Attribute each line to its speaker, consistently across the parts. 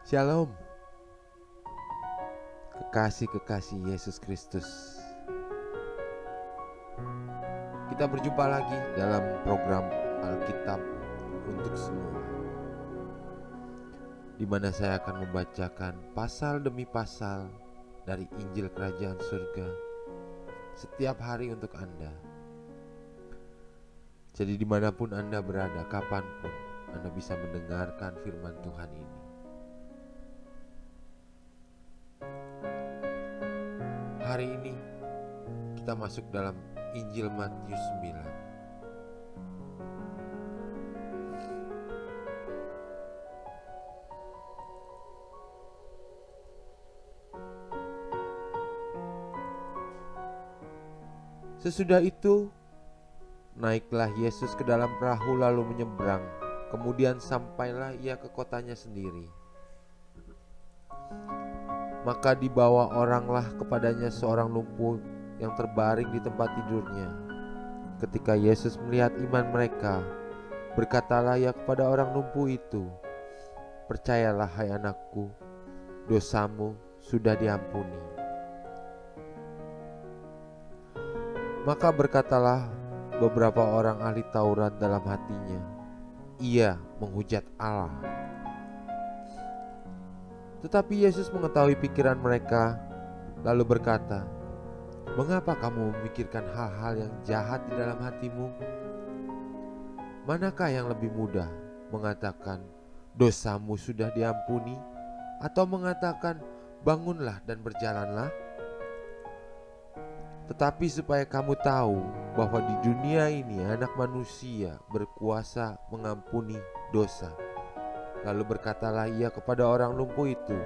Speaker 1: Shalom, kekasih-kekasih Yesus Kristus. Kita berjumpa lagi dalam program Alkitab untuk semua, di mana saya akan membacakan pasal demi pasal dari Injil Kerajaan Surga setiap hari untuk Anda. Jadi dimanapun Anda berada, kapanpun Anda bisa mendengarkan firman Tuhan ini. Hari ini kita masuk dalam Injil Matius 9. Sesudah itu, naiklah Yesus ke dalam perahu lalu menyeberang. Kemudian sampailah ia ke kotanya sendiri. Maka dibawa oranglah kepadanya seorang lumpuh yang terbaring di tempat tidurnya. Ketika Yesus melihat iman mereka, berkatalah ia kepada orang lumpuh itu, "Percayalah hai anakku, dosamu sudah diampuni." Maka berkatalah beberapa orang ahli Taurat dalam hatinya, "Ia menghujat Allah." Tetapi Yesus mengetahui pikiran mereka, lalu berkata, "Mengapa kamu memikirkan hal-hal yang jahat di dalam hatimu? Manakah yang lebih mudah, mengatakan, 'Dosamu sudah diampuni,' atau mengatakan, 'Bangunlah dan berjalanlah'? Tetapi supaya kamu tahu bahwa di dunia ini Anak Manusia berkuasa mengampuni dosa." Lalu berkatalah ia kepada orang lumpuh itu,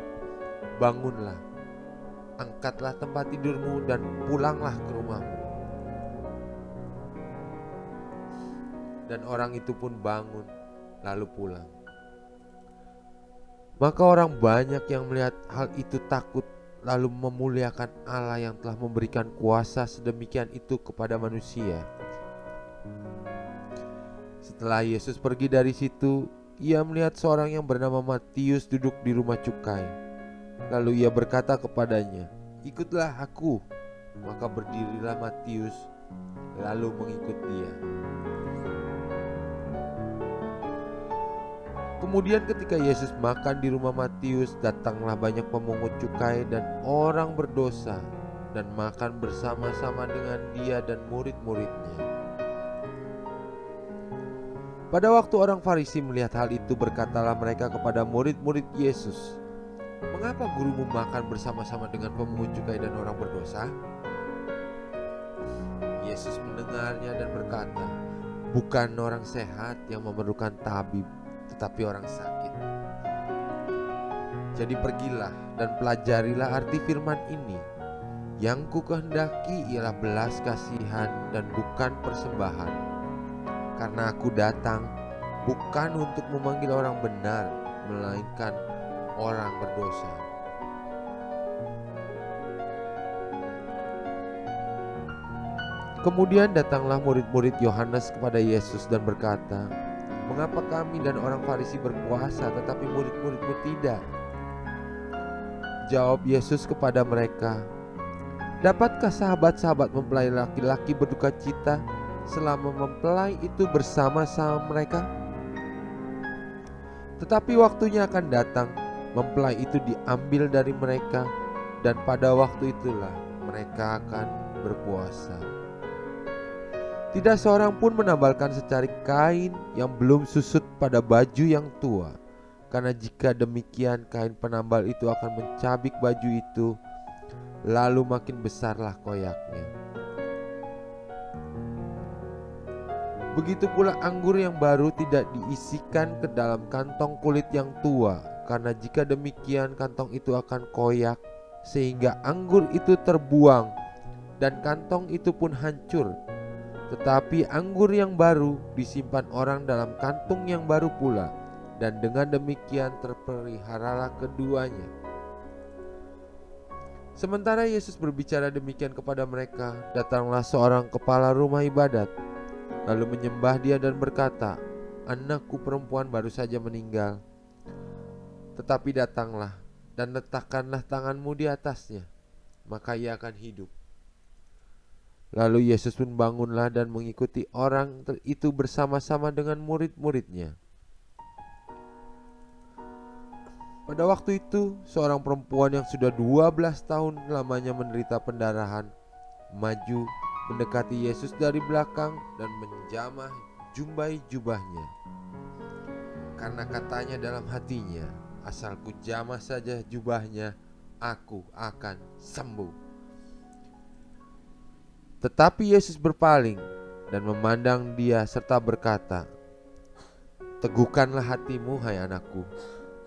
Speaker 1: "Bangunlah, angkatlah tempat tidurmu dan pulanglah ke rumahmu." Dan orang itu pun bangun, lalu pulang. Maka orang banyak yang melihat hal itu takut, lalu memuliakan Allah yang telah memberikan kuasa sedemikian itu kepada manusia. Setelah Yesus pergi dari situ, ia melihat seorang yang bernama Matius duduk di rumah cukai. Lalu ia berkata kepadanya, "Ikutlah aku." Maka berdirilah Matius, lalu mengikut dia. Kemudian ketika Yesus makan di rumah Matius, datanglah banyak pemungut cukai dan orang berdosa dan makan bersama-sama dengan dia dan murid-muridnya. Pada waktu orang Farisi melihat hal itu, berkatalah mereka kepada murid-murid Yesus, "Mengapa gurumu makan bersama-sama dengan pemungut cukai dan orang berdosa?" Yesus mendengarnya dan berkata, "Bukan orang sehat yang memerlukan tabib, tetapi orang sakit. Jadi pergilah dan pelajarilah arti firman ini. Yang ku kehendaki ialah belas kasihan dan bukan persembahan. Karena aku datang bukan untuk memanggil orang benar, melainkan orang berdosa." Kemudian datanglah murid-murid Yohanes kepada Yesus dan berkata, "Mengapa kami dan orang Farisi berpuasa tetapi murid-muridmu tidak?" Jawab Yesus kepada mereka, "Dapatkah sahabat-sahabat mempelai laki-laki berduka cita selama mempelai itu bersama-sama mereka? Tetapi waktunya akan datang, mempelai itu diambil dari mereka, dan pada waktu itulah mereka akan berpuasa. Tidak seorang pun menambalkan secarik kain yang belum susut pada baju yang tua, karena jika demikian kain penambal itu akan mencabik baju itu, lalu makin besarlah koyaknya. Begitu pula anggur yang baru tidak diisikan ke dalam kantong kulit yang tua, karena jika demikian kantong itu akan koyak, sehingga anggur itu terbuang dan kantong itu pun hancur. Tetapi anggur yang baru disimpan orang dalam kantung yang baru pula, dan dengan demikian terpeliharalah keduanya." Sementara Yesus berbicara demikian kepada mereka, datanglah seorang kepala rumah ibadat, lalu menyembah dia dan berkata, "Anakku perempuan baru saja meninggal, Tetapi datanglah dan letakkanlah tanganmu di atasnya, maka ia akan hidup. Lalu Yesus pun bangunlah dan mengikuti orang itu bersama-sama dengan murid-muridnya. Pada waktu itu, seorang perempuan yang sudah 12 tahun lamanya menderita pendarahan maju mendekati Yesus dari belakang dan menjamah jumbai jubahnya. Karena katanya dalam hatinya, asal ku jamah saja jubahnya, aku akan sembuh. Tetapi Yesus berpaling dan memandang dia serta berkata, "Teguhkanlah hatimu, hai anakku,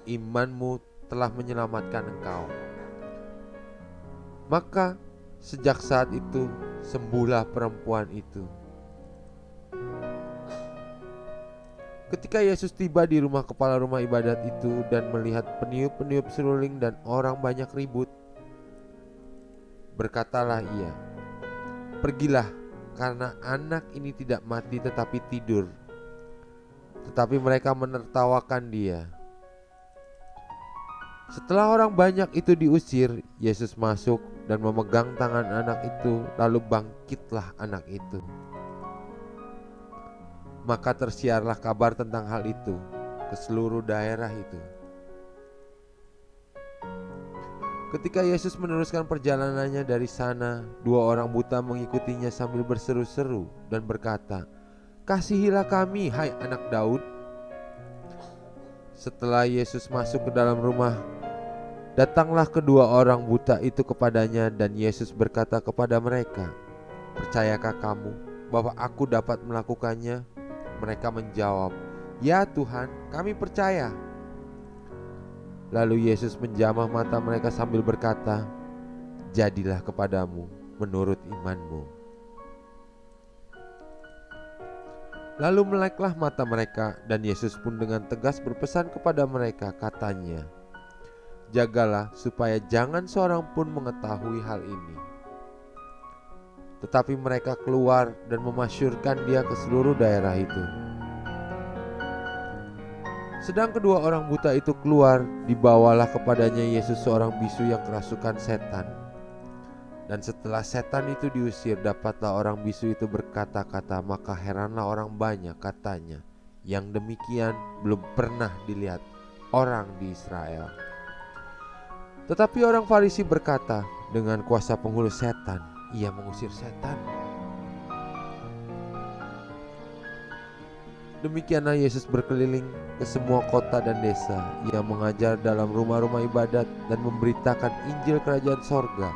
Speaker 1: imanmu telah menyelamatkan engkau." Maka sejak saat itu sembuhlah perempuan itu. Ketika Yesus tiba di rumah kepala rumah ibadat itu dan melihat peniup-peniup seruling dan orang banyak ribut, berkatalah ia, "Pergilah, karena anak ini tidak mati tetapi tidur." Tetapi mereka menertawakan dia. Setelah orang banyak itu diusir, Yesus masuk dan memegang tangan anak itu, lalu bangkitlah anak itu. Maka tersiarlah kabar tentang hal itu ke seluruh daerah itu. Ketika Yesus meneruskan perjalanannya dari sana, 2 orang buta mengikutinya sambil berseru-seru dan berkata, "Kasihilah kami, hai anak Daud." Setelah Yesus masuk ke dalam rumah, datanglah kedua orang buta itu kepadanya dan Yesus berkata kepada mereka, "Percayakah kamu bahwa aku dapat melakukannya?" Mereka menjawab, "Ya Tuhan, kami percaya." Lalu Yesus menjamah mata mereka sambil berkata, "Jadilah kepadamu menurut imanmu." Lalu meleklah mata mereka dan Yesus pun dengan tegas berpesan kepada mereka, katanya, "Jagalah supaya jangan seorang pun mengetahui hal ini." Tetapi mereka keluar dan memasyurkan dia ke seluruh daerah itu. Sedang kedua orang buta itu keluar, dibawalah kepadanya Yesus seorang bisu yang kerasukan setan. Dan setelah setan itu diusir, dapatlah orang bisu itu berkata-kata, maka heranlah orang banyak, katanya, "Yang demikian belum pernah dilihat orang di Israel." Tetapi orang Farisi berkata, "Dengan kuasa penghulu setan, ia mengusir setan." Demikianlah Yesus berkeliling ke semua kota dan desa. Ia mengajar dalam rumah-rumah ibadat dan memberitakan Injil Kerajaan Sorga,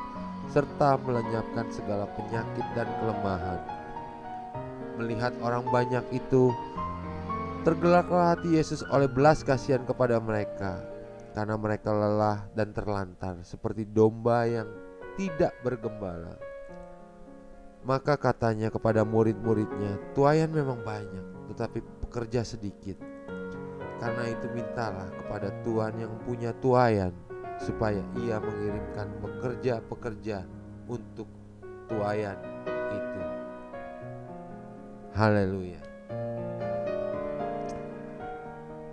Speaker 1: serta melenyapkan segala penyakit dan kelemahan. Melihat orang banyak itu, tergeraklah hati Yesus oleh belas kasihan kepada mereka, karena mereka lelah dan terlantar seperti domba yang tidak bergembala. Maka katanya kepada murid-muridnya, "Tuaian memang banyak, tetapi pekerja sedikit. Karena itu mintalah kepada Tuhan yang punya tuaian, supaya ia mengirimkan pekerja-pekerja untuk tuaian itu." Haleluya.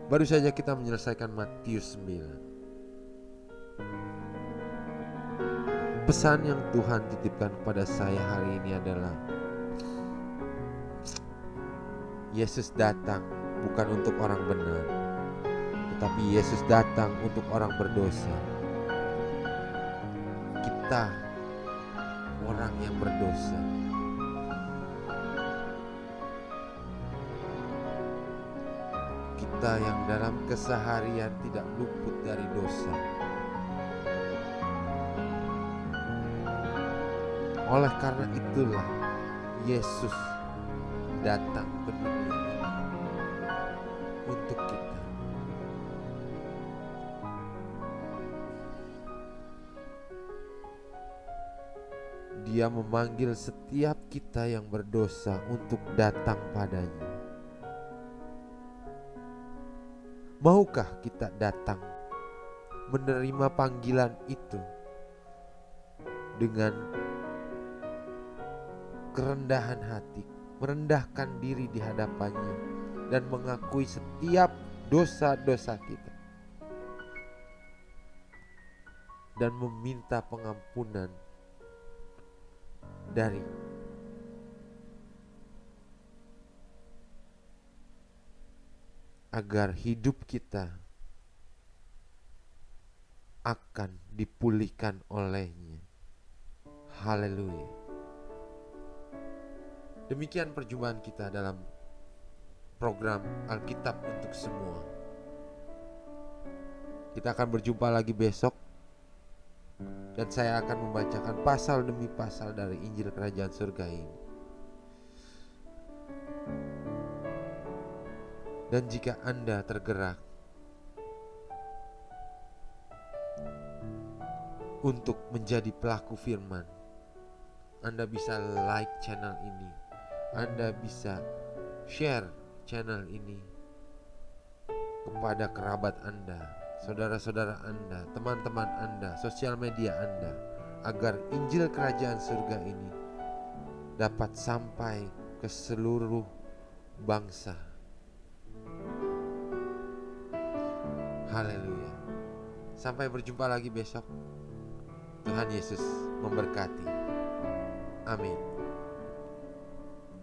Speaker 1: Baru saja kita menyelesaikan Matius 9. Pesan yang Tuhan titipkan kepada saya hari ini adalah, Yesus datang bukan untuk orang benar, tetapi Yesus datang untuk orang berdosa. Kita orang yang berdosa. Kita yang dalam keseharian tidak luput dari dosa. Oleh karena itulah Yesus datang ke dunia ini untuk kita. Dia memanggil setiap kita yang berdosa untuk datang padanya. Maukah kita datang menerima panggilan itu dengan kerendahan hati, merendahkan diri di hadapannya dan mengakui setiap dosa-dosa kita? dan meminta pengampunan dari agar hidup kita akan dipulihkan olehnya. Haleluya. Demikian perjumpaan kita dalam program Alkitab untuk semua. Kita akan berjumpa lagi besok, dan saya akan membacakan pasal demi pasal dari Injil Kerajaan Surga ini. Dan jika Anda tergerak untuk menjadi pelaku firman, Anda bisa like channel ini, Anda bisa share channel ini kepada kerabat Anda, saudara-saudara Anda, teman-teman Anda, sosial media Anda, agar Injil Kerajaan Surga ini dapat sampai ke seluruh bangsa. Haleluya. Sampai berjumpa lagi besok. Tuhan Yesus memberkati. Amin.